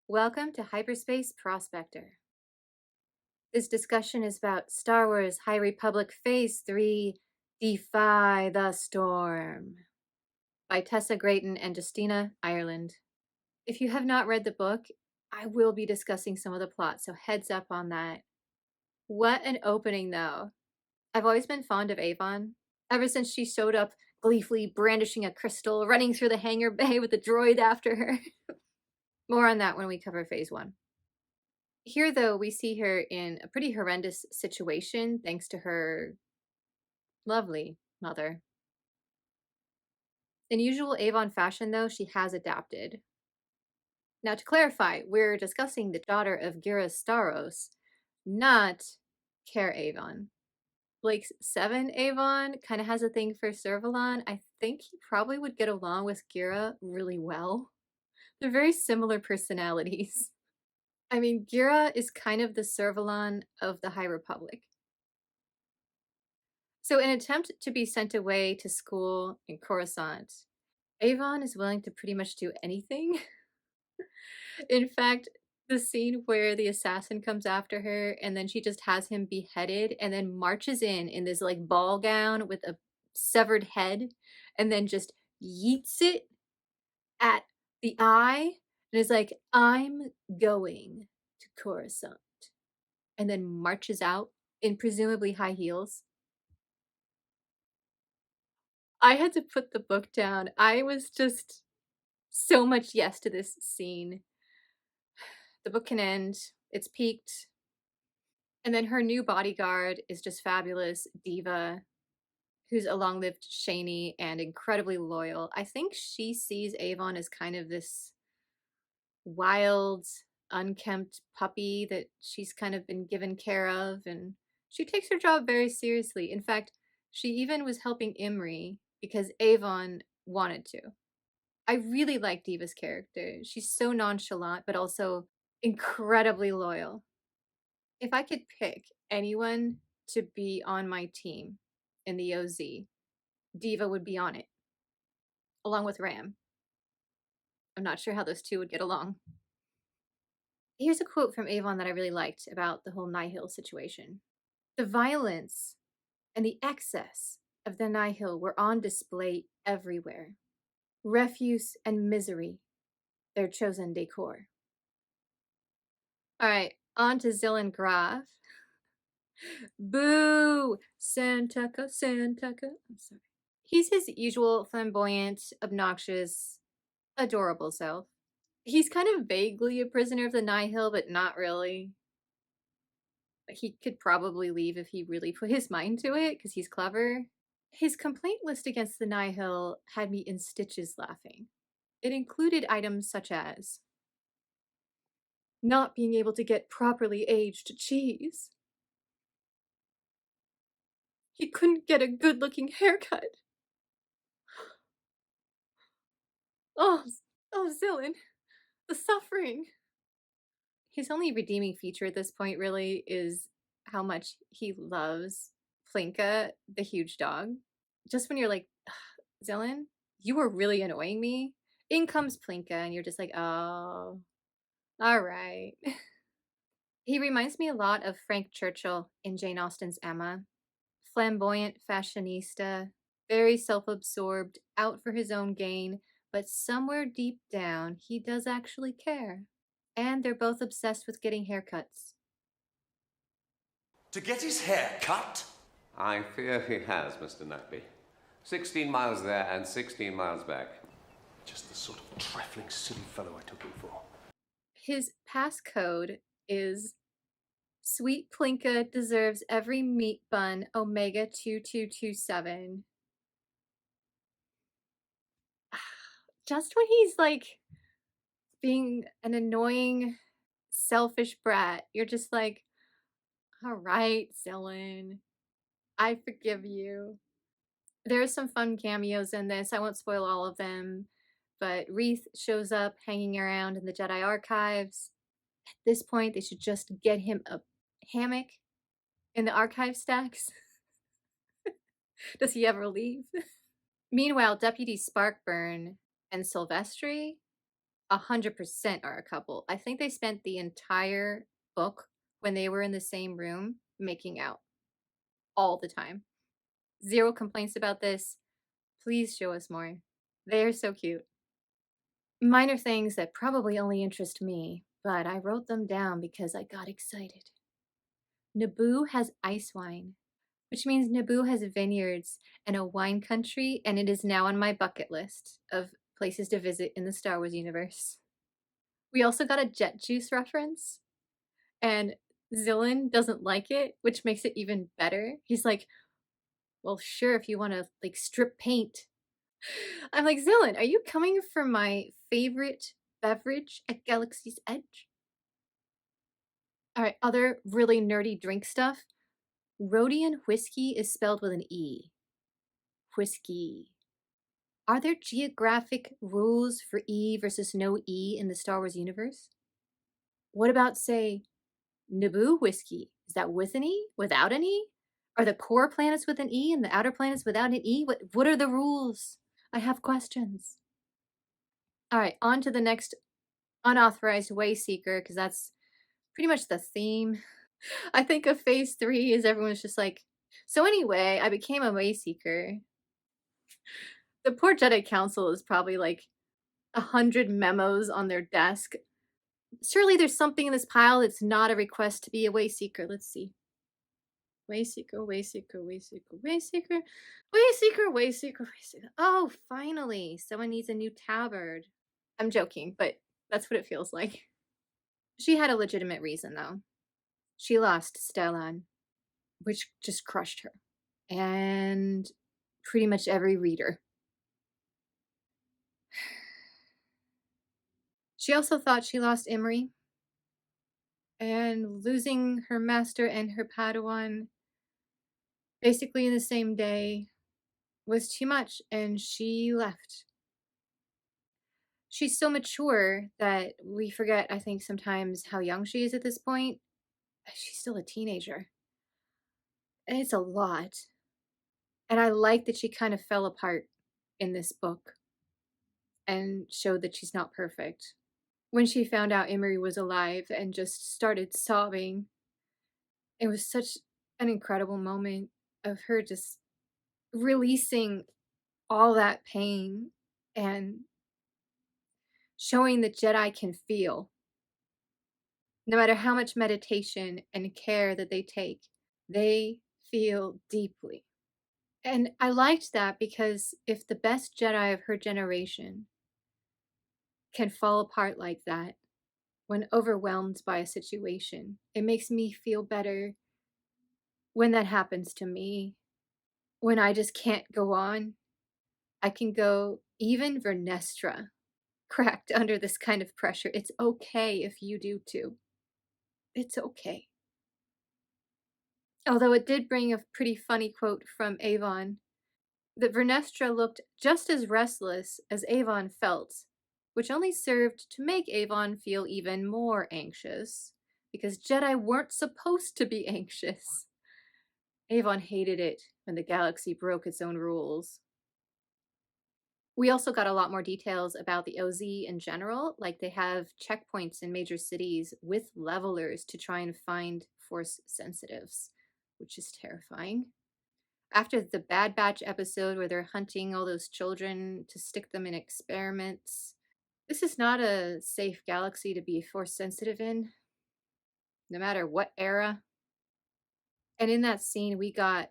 Welcome to Hyperspace Prospector. This discussion is about Star Wars High Republic Phase 3 Defy the Storm by Tessa, Gratton, and Justina, Ireland. If you have not read the book, I will be discussing some of the plot, so heads up on that. What an opening, though. I've always been fond of Avon, ever since she showed up gleefully brandishing a crystal, running through the hangar bay with the droid after her. More on that when we cover Phase 1. Here, though, we see her in a pretty horrendous situation thanks to her lovely mother. In usual Avon fashion, though, she has adapted. Now, to clarify, we're discussing the daughter of Gira Staros, not Care Avon. Blake's 7 Avon kind of has a thing for Servalon. I think he probably would get along with Gira really well. They're very similar personalities. I mean, Gira is kind of the Servalon of the High Republic. So in an attempt to be sent away to school in Coruscant, Avon is willing to pretty much do anything. In fact, the scene where the assassin comes after her and then she just has him beheaded and then marches in this like ball gown with a severed head and then just yeets it at the eye and is like, I'm going to Coruscant, and then marches out in presumably high heels. I had to put the book down. I was just so much yes to this scene. The book can end. It's peaked. And then her new bodyguard is just fabulous, Diva, who's a long-lived Shaney and incredibly loyal. I think she sees Avon as kind of this wild, unkempt puppy that she's kind of been given care of, and she takes her job very seriously. In fact, she even was helping Imri because Avon wanted to. I really like Diva's character. She's so nonchalant, but also incredibly loyal. If I could pick anyone to be on my team in the OZ, Diva would be on it, along with Ram. I'm not sure how those two would get along. Here's a quote from Avon that I really liked about the whole Nihil situation. The violence and the excess of the Nihil were on display everywhere. Refuse and misery, their chosen decor. All right, on to Zillan Graf. Boo! Santeca, Santeca. I'm sorry. He's his usual flamboyant, obnoxious, adorable self. He's kind of vaguely a prisoner of the Nihil, but not really. He could probably leave if he really put his mind to it, because he's clever. His complaint list against the Nihil had me in stitches laughing. It included items such as not being able to get properly aged cheese. He couldn't get a good-looking haircut. Oh, Zillan, the suffering. His only redeeming feature at this point really is how much he loves Plinka, the huge dog. Just when you're like, Zillan, you are really annoying me. In comes Plinka, and you're just like, oh, all right. He reminds me a lot of Frank Churchill in Jane Austen's Emma. Flamboyant fashionista, very self-absorbed, out for his own gain, but somewhere deep down, he does actually care. And they're both obsessed with getting haircuts. To get his hair cut? I fear he has, Mr. Nightby. 16 miles there and 16 miles back. Just the sort of trifling, silly fellow I took him for. His passcode is Sweet Plinka deserves every meat bun, Omega 2227. Just when he's like being an annoying, selfish brat, you're just like, all right, Zillan, I forgive you. There are some fun cameos in this. I won't spoil all of them, but Reith shows up hanging around in the Jedi archives. At this point, they should just get him a hammock in the archive stacks. Does he ever leave? Meanwhile, Deputy Sparkburn and Silvestri 100% are a couple. I think they spent the entire book when they were in the same room making out all the time. Zero complaints about this. Please show us more. They are so cute. Minor things that probably only interest me, but I wrote them down because I got excited. Naboo has ice wine, which means Naboo has vineyards and a wine country, and it is now on my bucket list of places to visit in the Star Wars universe. We also got a jet juice reference, and Zillin doesn't like it, which makes it even better. He's like, well, sure, if you want to like strip paint. I'm like, Zillin, are you coming for my favorite beverage at Galaxy's Edge? All right, other really nerdy drink stuff. Rhodian whiskey is spelled with an E. Whiskey. Are there geographic rules for E versus no E in the Star Wars universe? What about, say, Naboo whiskey? Is that with an E? Without an E? Are the core planets with an E and the outer planets without an E? What are the rules? I have questions. All right, on to the next unauthorized way seeker, because that's pretty much the theme. I think of phase 3 is everyone's just like, so anyway, I became a way seeker. The poor Jedi Council is probably like 100 memos on their desk. Surely there's something in this pile that's not a request to be a way seeker. Let's see. Way seeker, way seeker, way seeker, way seeker, way seeker, way seeker, way seeker. Oh, finally, someone needs a new tabard. I'm joking, but that's what it feels like. She had a legitimate reason, though. She lost Stellan, which just crushed her. And pretty much every reader. She also thought she lost Imri. And losing her master and her Padawan basically in the same day was too much, and she left. She's so mature that we forget, I think, sometimes how young she is at this point. She's still a teenager. And it's a lot. And I like that she kind of fell apart in this book and showed that she's not perfect. When she found out Imri was alive and just started sobbing, it was such an incredible moment of her just releasing all that pain and showing that Jedi can feel. No matter how much meditation and care that they feel deeply. And I liked that because if the best Jedi of her generation can fall apart like that when overwhelmed by a situation, it makes me feel better when that happens to me. When I just can't go on, I can go, even Vernestra cracked under this kind of pressure. It's okay if you do too. It's okay. Although it did bring a pretty funny quote from Avon that Vernestra looked just as restless as Avon felt, which only served to make Avon feel even more anxious, because Jedi weren't supposed to be anxious. Avon hated it when the galaxy broke its own rules. We also got a lot more details about the OZ in general, like they have checkpoints in major cities with levelers to try and find Force sensitives, which is terrifying. After the Bad Batch episode where they're hunting all those children to stick them in experiments, this is not a safe galaxy to be Force sensitive in, no matter what era. And in that scene, we got,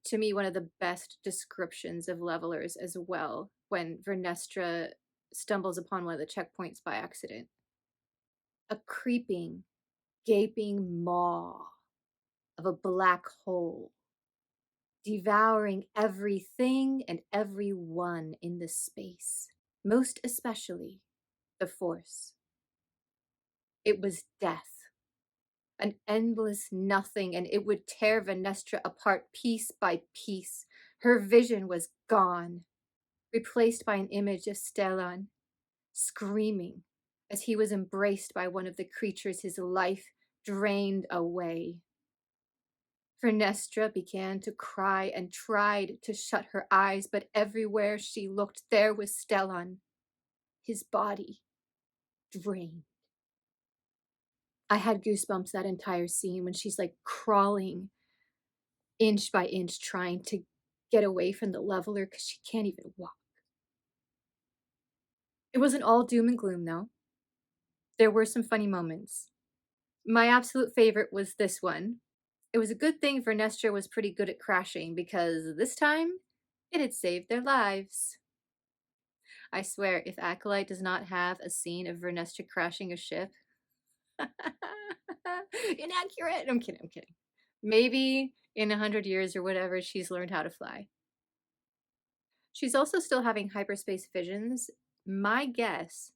to me, one of the best descriptions of levelers as well, when Vernestra stumbles upon one of the checkpoints by accident. A creeping, gaping maw of a black hole, devouring everything and everyone in the space, most especially the Force. It was death, an endless nothing, and it would tear Vernestra apart piece by piece. Her vision was gone, replaced by an image of Stellan, screaming as he was embraced by one of the creatures his life drained away. Vernestra began to cry and tried to shut her eyes, but everywhere she looked, there was Stellan, his body, drained. I had goosebumps that entire scene when she's like crawling inch by inch trying to get away from the leveler because she can't even walk. It wasn't all doom and gloom, though. There were some funny moments. My absolute favorite was this one. It was a good thing Vernestra was pretty good at crashing because this time it had saved their lives. I swear, if Acolyte does not have a scene of Vernestra crashing a ship, inaccurate. I'm kidding. I'm kidding. Maybe in 100 years or whatever, she's learned how to fly. She's also still having hyperspace visions. My guess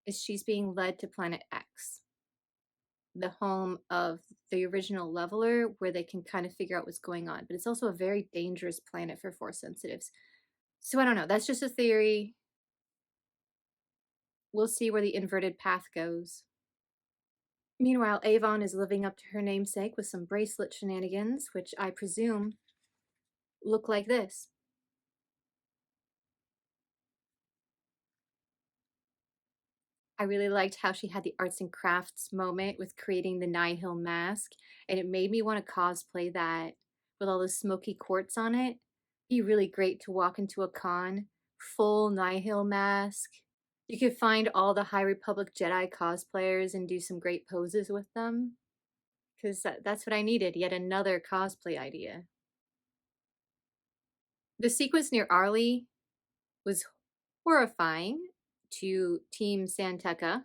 is she's being led to Planet X, the home of the original leveler, where they can kind of figure out what's going on. But it's also a very dangerous planet for Force sensitives. So I don't know. That's just a theory. We'll see where the inverted path goes. Meanwhile, Avon is living up to her namesake with some bracelet shenanigans, which I presume look like this. I really liked how she had the arts and crafts moment with creating the Nihil mask, and it made me want to cosplay that with all the smoky quartz on it. Be really great to walk into a con, full Nihil mask. You could find all the High Republic Jedi cosplayers and do some great poses with them. Because that's what I needed, yet another cosplay idea. The sequence near Arlie was horrifying to Team Santeca.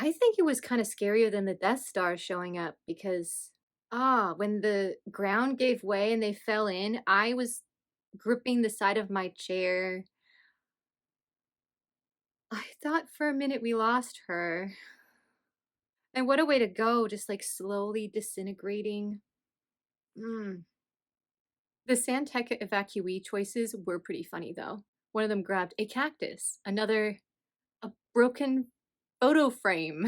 I think it was kind of scarier than the Death Star showing up because, when the ground gave way and they fell in, I was gripping the side of my chair. I thought for a minute we lost her. And what a way to go, just like slowly disintegrating. Mm. The Santeca evacuee choices were pretty funny though. One of them grabbed a cactus, another a broken photo frame.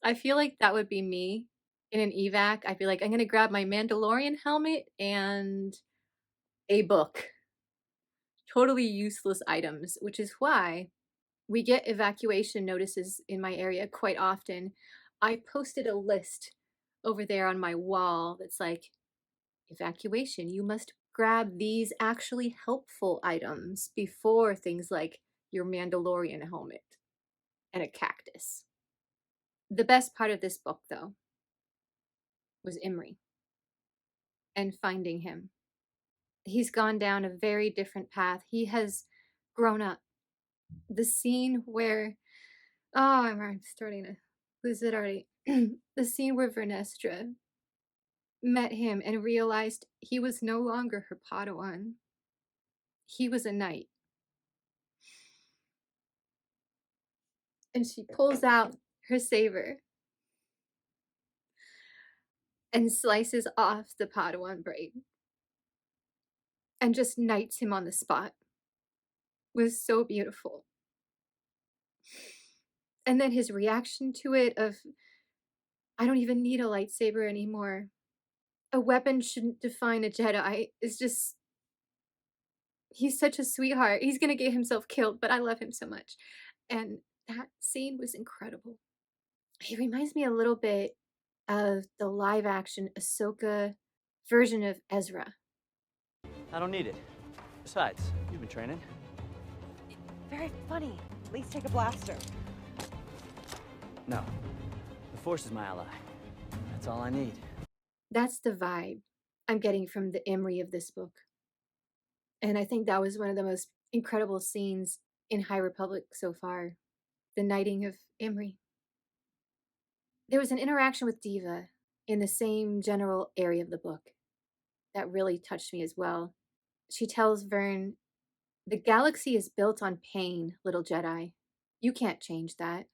I feel like that would be me in an evac. I'd be like, I'm gonna grab my Mandalorian helmet and a book. Totally useless items, which is why we get evacuation notices in my area quite often. I posted a list over there on my wall that's like, evacuation, you must grab these actually helpful items before things like your Mandalorian helmet and a cactus. The best part of this book, though, was Imri and finding him. He's gone down a very different path. He has grown up. The scene where, I'm starting to lose it already. The scene where Vernestra met him and realized he was no longer her Padawan. He was a knight. And she pulls out her saber and slices off the Padawan braid and just knights him on the spot. It was so beautiful. And then his reaction to it of, I don't even need a lightsaber anymore. A weapon shouldn't define a Jedi. Is just, he's such a sweetheart. He's gonna get himself killed, but I love him so much. And that scene was incredible. He reminds me a little bit of the live action Ahsoka version of Ezra. I don't need it. Besides, you've been training. Very funny. At least take a blaster. No. The Force is my ally. That's all I need. That's the vibe I'm getting from the Imri of this book. And I think that was one of the most incredible scenes in High Republic so far. The knighting of Imri. There was an interaction with Diva in the same general area of the book that really touched me as well. She tells Vern, the galaxy is built on pain, little Jedi. You can't change that.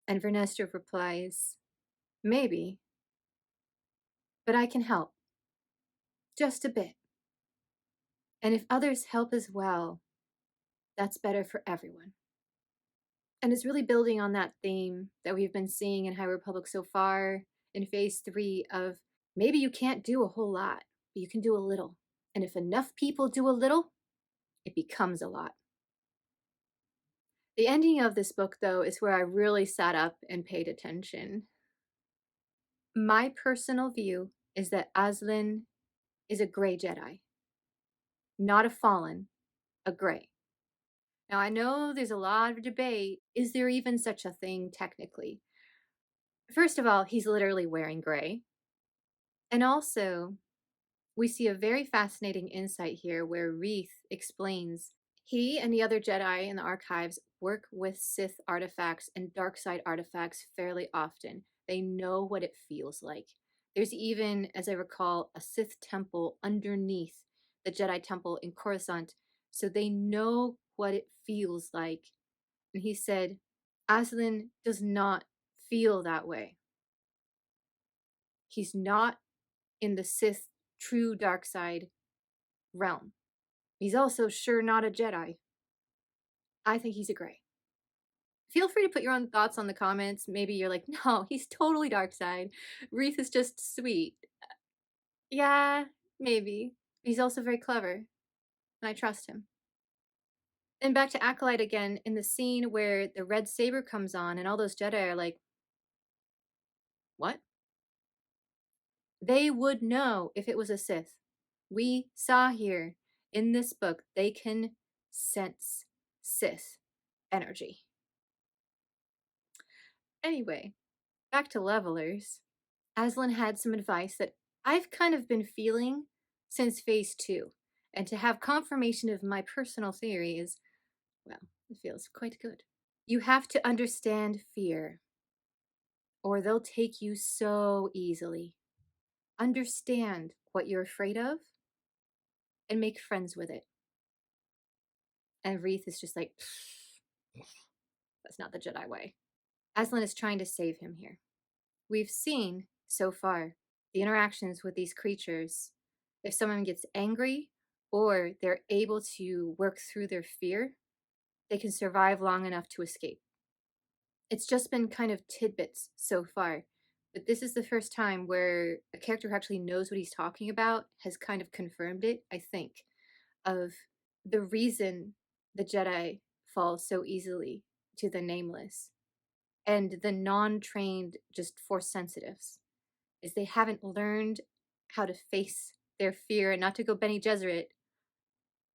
And Vernestra replies, maybe, but I can help. Just a bit. And if others help as well, that's better for everyone. And it's really building on that theme that we've been seeing in High Republic so far in Phase 3 of maybe you can't do a whole lot, but you can do a little. And if enough people do a little, it becomes a lot. The ending of this book, though, is where I really sat up and paid attention. My personal view is that Aselin is a gray Jedi, not a fallen, a gray. Now, I know there's a lot of debate. Is there even such a thing technically? First of all, he's literally wearing gray. And also, we see a very fascinating insight here where Reith explains he and the other Jedi in the archives work with Sith artifacts and dark side artifacts fairly often. They know what it feels like. There's even, as I recall, a Sith temple underneath the Jedi temple in Coruscant, so they know what it feels like. And he said, Aselin does not feel that way. He's not in the Sith true dark side realm. He's also sure not a Jedi. I think he's a gray. Feel free to put your own thoughts on the comments. Maybe you're like, no, he's totally dark side. Reith is just sweet. Yeah, maybe. He's also very clever, and I trust him. And back to Acolyte again, in the scene where the red saber comes on and all those Jedi are like, what? They would know if it was a Sith. We saw here in this book, they can sense Sith energy. Anyway, back to levelers. Aselin had some advice that I've kind of been feeling since phase 2. And to have confirmation of my personal theory is, well, it feels quite good. You have to understand fear, or they'll take you so easily. Understand what you're afraid of, and make friends with it. And Reith is just like, that's not the Jedi way. Aselin is trying to save him here. We've seen, so far, the interactions with these creatures. If someone gets angry or they're able to work through their fear, they can survive long enough to escape. It's just been kind of tidbits so far, but this is the first time where a character who actually knows what he's talking about has kind of confirmed it, I think, of the reason the Jedi fall so easily to the nameless and the non-trained, just force sensitives, is they haven't learned how to face their fear and not to go Bene Gesserit,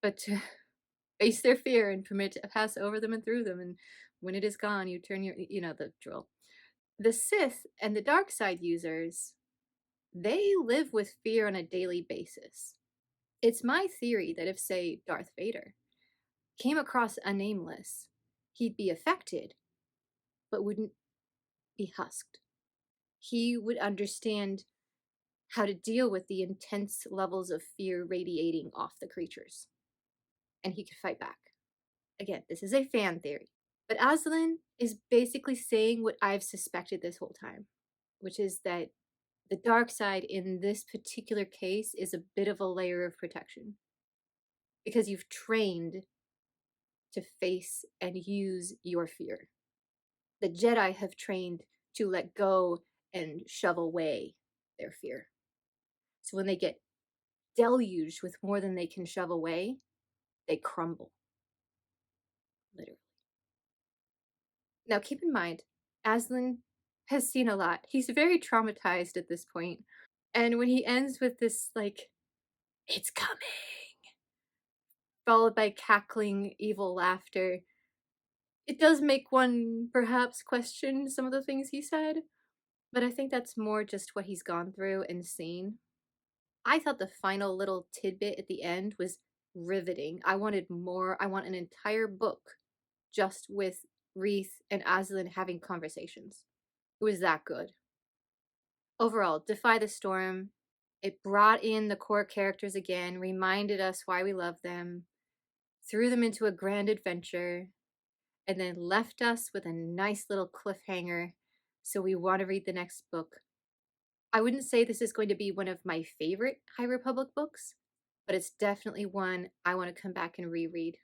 but to face their fear and permit to pass over them and through them. And when it is gone, you turn your, the drill. The Sith and the dark side users, they live with fear on a daily basis. It's my theory that if, say, Darth Vader came across a nameless, he'd be affected, but wouldn't be husked. He would understand how to deal with the intense levels of fear radiating off the creatures. And he could fight back. Again, this is a fan theory. But Aselin is basically saying what I've suspected this whole time, which is that the dark side in this particular case is a bit of a layer of protection. Because you've trained to face and use your fear. The Jedi have trained to let go and shove away their fear. So when they get deluged with more than they can shove away, they crumble. Literally. Now keep in mind, Aselin has seen a lot. He's very traumatized at this point. And when he ends with this, like, it's coming, followed by cackling evil laughter, it does make one perhaps question some of the things he said. But I think that's more just what he's gone through and seen. I thought the final little tidbit at the end was riveting. I wanted more. I want an entire book just with Reith and Aselin having conversations. It was that good. Overall, Defy the Storm. It brought in the core characters again, reminded us why we love them, threw them into a grand adventure, and then left us with a nice little cliffhanger, so we want to read the next book. I wouldn't say this is going to be one of my favorite High Republic books, but it's definitely one I want to come back and reread.